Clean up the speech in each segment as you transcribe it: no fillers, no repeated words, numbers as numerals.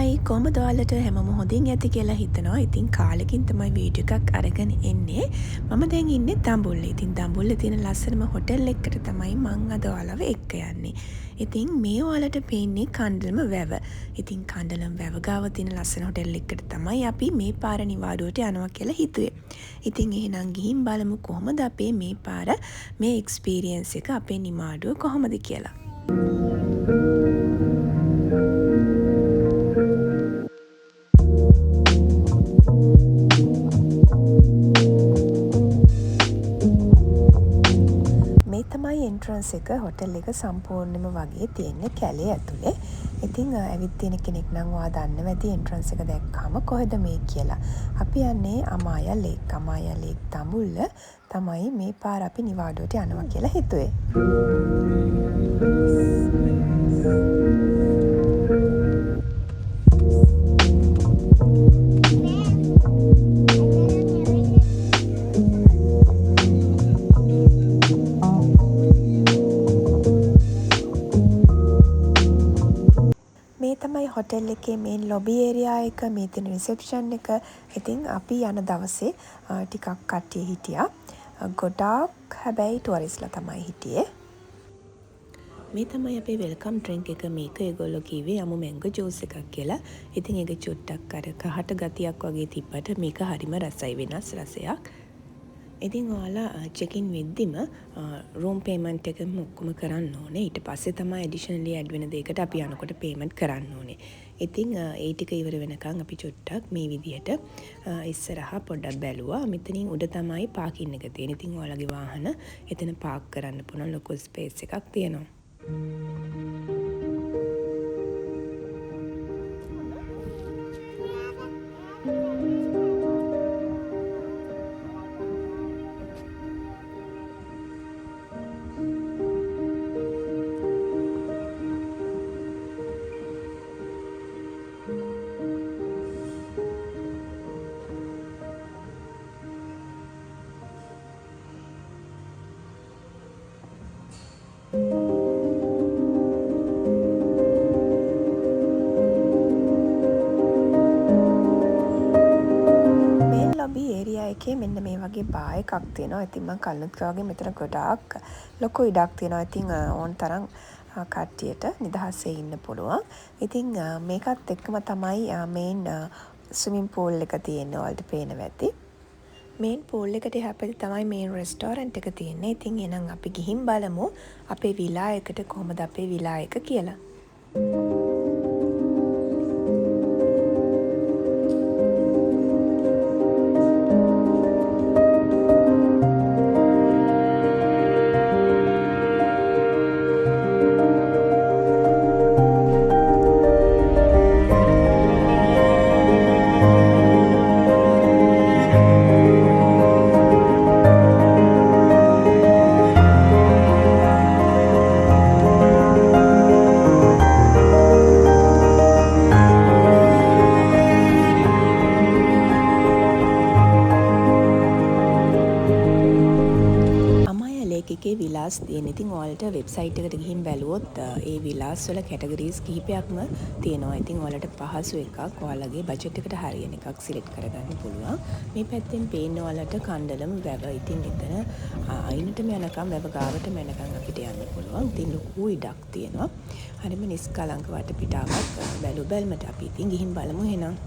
හයි කොහමද ඔයාලට හැමෝම හොඳින් ඇති කියලා හිතනවා. ඉතින් කාලෙකින් තමයි වීඩියෝ එකක් අරගෙන එන්නේ. මම දැන් ඉන්නේ දඹුල්ලේ. ඉතින් දඹුල්ලේ තියෙන ලස්සනම හොටෙල් එකකට තමයි මං අද ඔයාලව එක්ක යන්නේ. ඉතින් මේ ඔයාලට පේන්නේ කණ්ඩලම වැව. ඉතින් කණ්ඩලම වැව ගාව තියෙන ලස්සන හොටෙල් එකකට තමයි අපි මේ පාර නිවාඩුවට යනවා කියලා හිතුවේ. ඉතින් එහෙනම් ගිහින් බලමු කොහොමද අපේ මේ පාර මේ එක්ස්පීරියන්ස් එක අපේ නිවාඩුව කොහොමද කියලා. එන්ට්‍රන්ස් එක හොටෙල් එක සම්පූර්ණයෙන්ම වගේ තියෙන්නේ කැලේ ඇතුලේ. ඉතින් ඇවිත් තියෙන කෙනෙක් නම් ඔයා දන්නවා ඇති එන්ට්‍රන්ස් එක දැක්කම කොහෙද මේ කියලා. අපි යන්නේ අමායා ලේක්. අමායා ලේක් දඹුල්ල තමයි මේ පාර අපි නිවාඩුවට යනවා කියලා හිතුවේ. හොටෙල් එකේ මේන් ලොබි ඒරියා එක මේ තියෙන රිසෙප්ෂන් එක. ඉතින් අපි යන දවසේ ටිකක් කට්ටිය හිටියා. ගොඩාක් හැබැයි ටුවරිස්ලා තමයි හිටියේ. මේ තමයි අපේ වෙල්කම් ඩ්‍රින්ක් එක. මේක ඒගොල්ලෝ කිව්වේ යමු මැංගෝ ජූස් එකක් කියලා. ඉතින් ඒක චුට්ටක් අර කහට ගතියක් වගේ තිබ්බට මේක හරිම රසයි, වෙනස් රසයක්. ඉතින් ඔයාලා චෙකින් වෙද්දිම රූම් පේමන්ට් එක ඔක්කොම කරන්න ඕනේ. ඊට පස්සේ තමයි ඇඩිෂනලි ඇඩ් වෙන දෙයකට අපි යනකොට පේමන්ට් කරන්න ඕනේ. ඉතින් ඒ ටික ඉවර වෙනකන් අපි චුට්ටක් මේ විදිහට ඉස්සරහා පොඩ්ඩක් බැලුවා. මෙතනින් උඩ තමයි පාකින් එක තියෙන්නේ. ඉතින් ඔයාලගේ වාහන එතන පාක් කරන්න පුළුවන් ලොකු ස්පේස් එකක් තියෙනවා. එකේ මෙන්න මේ වගේ බා එකක් තියෙනවා. ඉතින් මම කලිනුත් වගේ මෙතන ගොඩාක් ලොකු ඉඩක් තියෙනවා. ඉතින් ඕන තරම් කට්ටියට නිදහසේ ඉන්න පුළුවන්. ඉතින් මේකත් එක්කම තමයි මේන් ස්විමින් පූල් එක තියෙන්නේ. ඔයාලට පේනවා ඇති. මේන් පූල් එකට එහා පැත්තේ තමයි මේන් රෙස්ටෝරන්ට් එක තියෙන්නේ. ඉතින් එහෙනම් අපි ගිහින් බලමු අපේ විලා එකට කොහොමද අපේ විලා එක කියලා. එකේ විලාස් තියෙන. ඉතින් ඔයාලට වෙබ්සයිට් එකට ගිහින් බැලුවොත් ඒ විලාස් වල කැටගරිස් කිහිපයක්ම තියෙනවා. ඉතින් ඔයාලට පහසු එකක් ඔයාලගේ බජට් එකට හරියන එකක් සිලෙක්ට් කරගන්න පුළුවන්. මේ පැත්තෙන් පේන්න ඔයාලට කණ්ඩලම වැව. ඉතින් එතන අයිනටම යනකම් වැව ගාවටම යනකම් අපිට යන්න පුළුවන්. ඉතින් ලොකු ඉඩක් තියෙනවා. හරිම නිස්කලංක වටපිටාවක් බැලු බැලමට අපි ඉතින් ගිහින් බලමු එහෙනම්.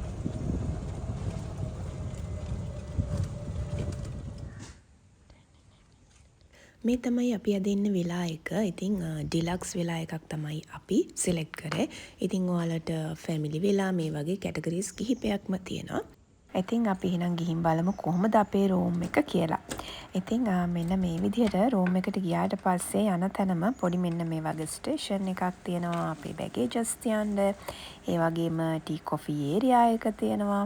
මේ තමයි අපි අද ඉන්න විලා එක. ඉතින් ඩිලක්ස් විලා එකක් තමයි අපි සිලෙක්ට් කරේ. ඉතින් ඔයාලට ෆැමිලි විලා මේ වගේ කැටගරිස් කිහිපයක්ම තියෙනවා. ඉතින් අපි එහෙනම් ගිහින් බලමු කොහොමද අපේ රූම් එක කියලා. ඉතින් මෙන්න මේ විදිහට රූම් එකට ගියාට පස්සේ යන තැනම පොඩි මෙන්න මේ වගේ ස්ටේෂන් එකක් තියෙනවා. අපේ බැගේජස් තියන්න. ඒ වගේම ටී කොෆි ඒරියා එක තියෙනවා.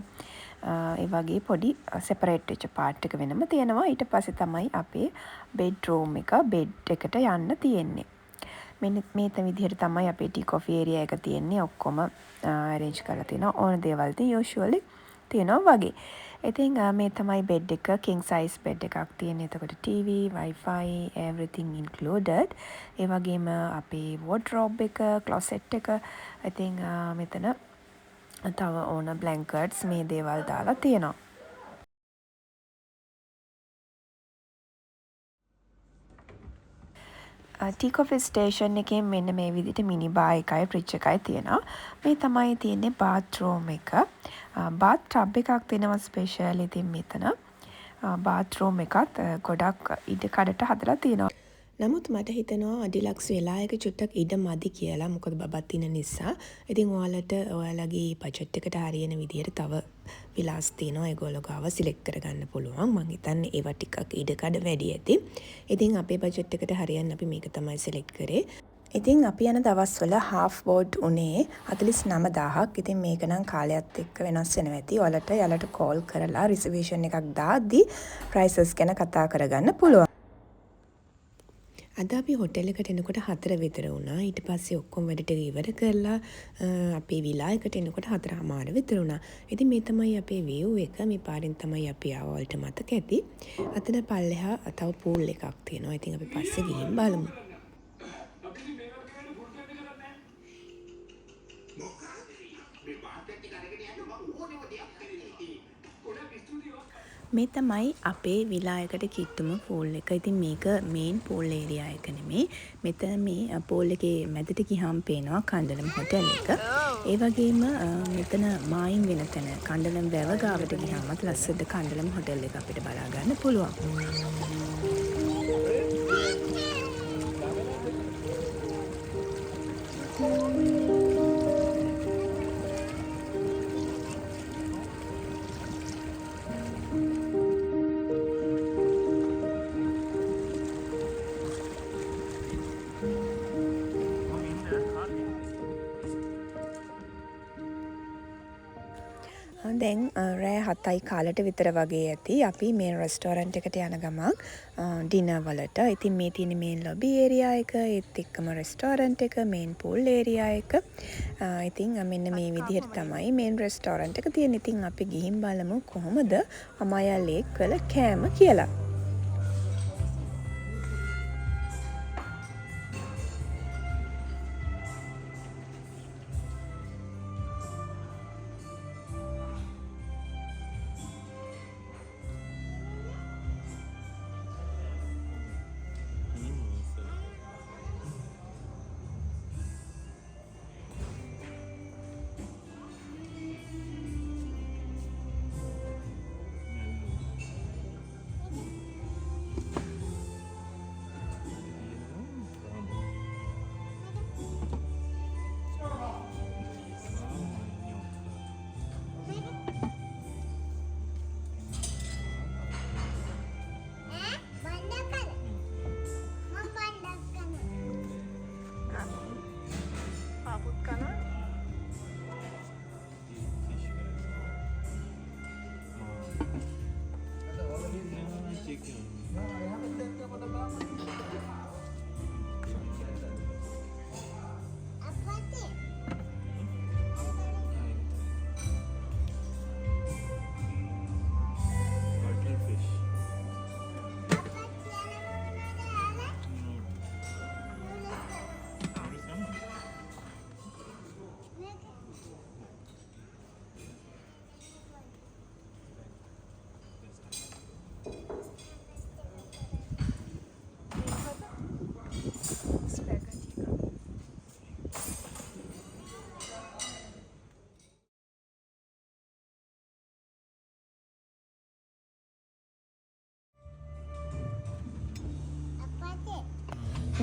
ඒ වගේ පොඩි සෙපරේට් වෙච්ච පාර්ට් එක වෙනම තියෙනවා. ඊට පස්සේ තමයි අපේ බෙඩ්රූම් එක බෙඩ් එකට යන්න තියෙන්නේ. මෙන්න මේ විදිහට තමයි අපේ ටී කොෆි ඒරියා එක තියෙන්නේ. ඔක්කොම arrange කරලා තියෙනවා. ඕන දේවල් ඉතින් usually තියෙනවා වගේ. ඉතින් මේ තමයි බෙඩ් එක. king size බෙඩ් එකක් තියෙන්නේ. එතකොට TV, wifi, everything included. ඒ වගේම අපේ wardrobe එක, closet එක. ඉතින් මෙතන තව ඕන බ්ලැන්කට්ස් මේ දේවල් දාලා තියෙනවා. ටීකොෆි ස්ටේෂන් එකෙන් මෙන්න මේ විදිහට මිනි බා එකයි ෆ්‍රිජ් එකයි තියෙනවා. මේ තමයි තියෙන්නේ බාත්රූම් එක. බාත් ටබ් එකක් තියෙනවා ස්පෙෂල් ඉතින් මෙතන. බාත්රූම් එකත් ගොඩක් ඉඩ කඩට හදලා තියෙනවා. නමුත් මට හිතෙනවා ඩිලක්ස් වෙලා එක චුට්ටක් ඉඩ මදි කියලා. මොකද බබත් ඉන්න නිසා. ඉතින් ඔයාලට ඔයාලගේ බජට් එකට හරියන විදිහට තව විලාස් තියෙනවා. ඒගොල්ලෝ ගාව සිලෙක්ට් කරගන්න පුළුවන්. මං හිතන්නේ ඒවා ටිකක් ඉඩ කඩ වැඩි ඇති. ඉතින් අපේ බජට් එකට හරියන්න අපි මේක තමයි සිලෙක්ට් කරේ. ඉතින් අපි යන දවස්වල හාෆ් බෝඩ් උනේ 49000ක්. ඉතින් මේක නම් කාලයත් එක්ක වෙනස් වෙනවා ඇති. ඔයාලට යාලට කෝල් කරලා රිසර්වේෂන් එකක් දාද්දි ප්‍රයිසස් ගැන කතා කරගන්න පුළුවන්. අද අපි හොටෙල් එකට එනකොට 4 විතර වුණා. ඊට පස්සේ ඔක්කොම වැඩ ටික ඉවර කරලා අපේ විලා එකට එනකොට 4:00 විතර වුණා. ඉතින් මේ තමයි අපේ view එක. මේ පාරෙන් තමයි අපි ආව වලට මතක ඇති. අතන පල්ලෙහා තව pool එකක් තියෙනවා. ඉතින් අපි පස්සේ ගිහින් බලමු. මේ තමයි අපේ විලා එකට කිට්ටුම පූල් එක. ඉතින් මේක මේන් පූල් ඒරියා එක නෙමෙයි. මෙතන මේ පූල් එකේ මැදට ගිහාම පේනවා කණ්ඩලම් හොටෙල් එක. ඒ වගේම මෙතන මායිම් වෙන තැන කණ්ඩලම් වැව ගාවට ගිහාමත් ලස්සනට කණ්ඩලම් හොටෙල් එක අපිට බලා ගන්න පුළුවන්. දැන් රෑ 7යි කාලට විතර වගේ ඇති. අපි මේන් රෙස්ටෝරන්ට් එකට යන ගමන් ඩිනර් වලට. ඉතින් මේ තියෙන මේන් ලොබි ඒරියා එක, ඒත් එක්කම රෙස්ටෝරන්ට් එක, මේන් පූල් ඒරියා එක. ඉතින් මෙන්න මේ විදිහට තමයි මේන් රෙස්ටෝරන්ට් එක තියෙන්නේ. ඉතින් අපි ගිහින් බලමු කොහොමද අමායා ලේක් වල කෑම කියලා.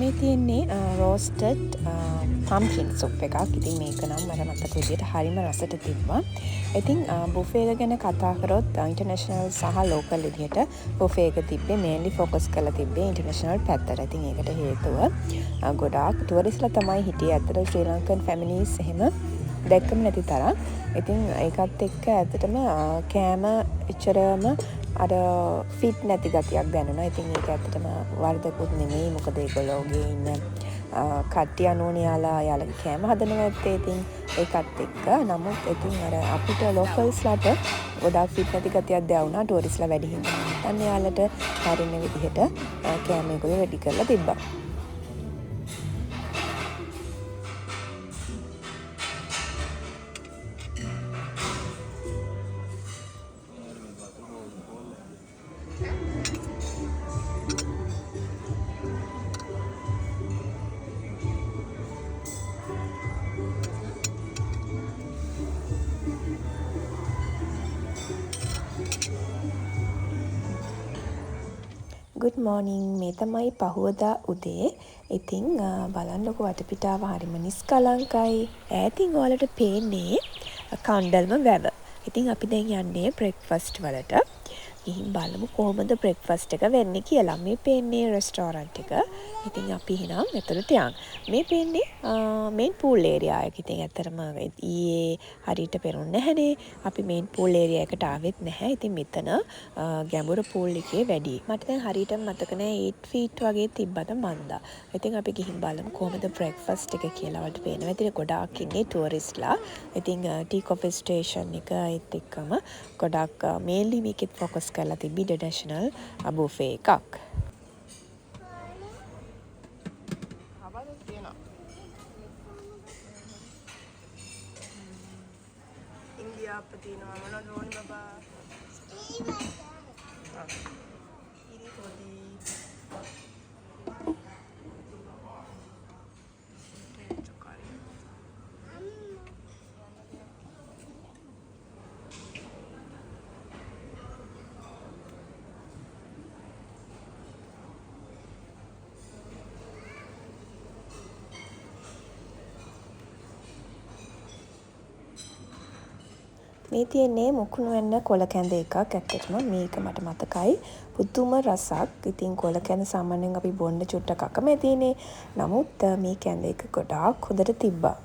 මේ තියෙන්නේ රෝස්ටඩ් පම්කින් සුප් එකක්. ඉතින් මේක නම් මට මතක විදියට හරිම රසට තිබ්බා. ඉතින් බුෆේ එක ගැන කතා කරොත් ඉන්ටර්නැෂනල් සහ ලෝකල් විදියට බුෆේ එක තිබ්බේ මේන්ලි ફોකස් කරලා තිබ්බේ ඉන්ටර්නැෂනල් පැත්තට. ඉතින් ඒකට හේතුව ගොඩාක් ටුවරිස්ලා තමයි හිටියේ. ඇත්තට ශ්‍රී ලංකන් ෆැමිලිස් එහෙම දැක්කම නැති තරම්. ඉතින් ඒකත් එක්ක ඇත්තටම කෑම එච්චරම අර ෆිට් නැති ගතියක් දැනුණා. ඉතින් ඒක ඇත්තටම වරදකුත් නෙමෙයි. මොකද ඒගොල්ලෝගේ ඉන්න කට්ටිය අනුවනේ යාලගේ කෑම හදනවා ඇත්තේ. ඉතින් ඒකත් එක්ක නමුත් ඉතින් අර අපිට ලෝකල්ස්ලාට ගොඩාක් ෆිට් නැති ගතියක් දැනුණා. ටුවරිස්ලා වැඩි හින්දා. අන්න යාලට හරින විදිහට කෑම ඒගොල්ලෝ රෙඩි කරලා තිබ්බා. good morning. මේ තමයි පහුවදා උදේ. ඉතින් බලන්නකො වටපිටාව හරිම නිස්කලංකයි. ඈතින් ඔයාලට පේන්නේ කණ්ඩල්ම වැව. ඉතින් අපි දැන් යන්නේ බ්‍රෙක්ෆාස්ට් වලට. ගිහින් බලමු කොහොමද බ්‍රෙක්ෆාස්ට් එක වෙන්නේ කියලා. මේ පේන්නේ රෙස්ටෝරන්ට් එක. ඉතින් අපි එහෙනම් මෙතනට යන්. මේ පේන්නේ මේන් පූල් ඒරියා එක. ඉතින් ඇත්තටම ඊයේ හරියට පෙරුන්නේ නැහනේ. අපි මේන් පූල් ඒරියා එකට ආවෙත් නැහැ. ඉතින් මෙතන ගැඹුරු පූල් එකේ වැඩි. මට දැන් හරියට මතක නැහැ 8 feet වගේ තිබ්බද මන්දා. ඉතින් අපි ගිහින් බලමු කොහොමද බ්‍රෙක්ෆාස්ට් එක කියලා. වලට පේනවා. ඉතින් ගොඩාක් ඉන්නේ ටූරිස්ට්ලා. ඉතින් ටී කොෆි ස්ටේෂන් එක ඒත් එක්කම ගොඩාක් මේන්ලි මේකෙත් ફોකස් කරලා තිබි ඉන්ටර්නැෂනල් බුෆේ එකක්. ඉන්දියා අපතිනවා මොනවද ඕනේ බබා? ඉරි පොඩි මේ තියෙන්නේ මුකුණු වෙන්න කොළ කැඳ එකක්. ඇත්තටම මේක මට මතකයි. පුදුම රසක්. ඉතින් කොළ කැඳ සාමාන්‍යයෙන් අපි බොන්න චුට්ටක් අකමැතිනේ. නමුත් මේ කැඳ එක ගොඩාක් හොඳට තිබ්බා.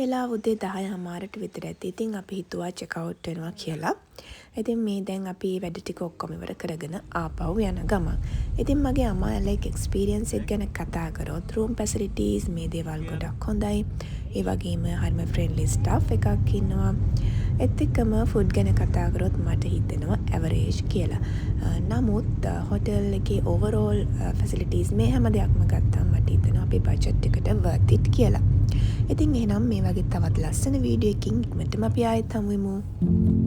වෙලාව උදේ 10:00ට විතර ඇති. ඉතින් අපි හිතුවා චෙක් අවුට් වෙනවා කියලා. ඉතින් මේ දැන් අපි වැඩ ටික ඔක්කොම ඉවර කරගෙන ආපහු යන ගමන්. ඉතින් මගේ අම්මාලා එක්ස්පීරියන්ස් එක ගැන කතා කරොත් රූම් ෆැසිලිටීස් මේ දේවල් ගොඩක් හොඳයි. ඒ වගේම හරිම ෆ්‍රෙන්ඩ්ලි ස්ටාෆ් එකක් ඉන්නවා. ඒත් එක්කම ෆුඩ් ගැන කතා කරොත් මට හිතෙනවා ඇවරේජ් කියලා. නමුත් හොටෙල් එකේ ඕවරෝල් ෆැසිලිටීස් මේ හැම දෙයක්ම ගත්තාම මට හිතෙනවා අපේ බජට් එකට worth it කියලා. ඉතින් එහෙනම් මේ වගේ තවත් ලස්සන වීඩියෝ එකකින් ඉක්මනටම අපි ආයෙත් හමු වෙමු.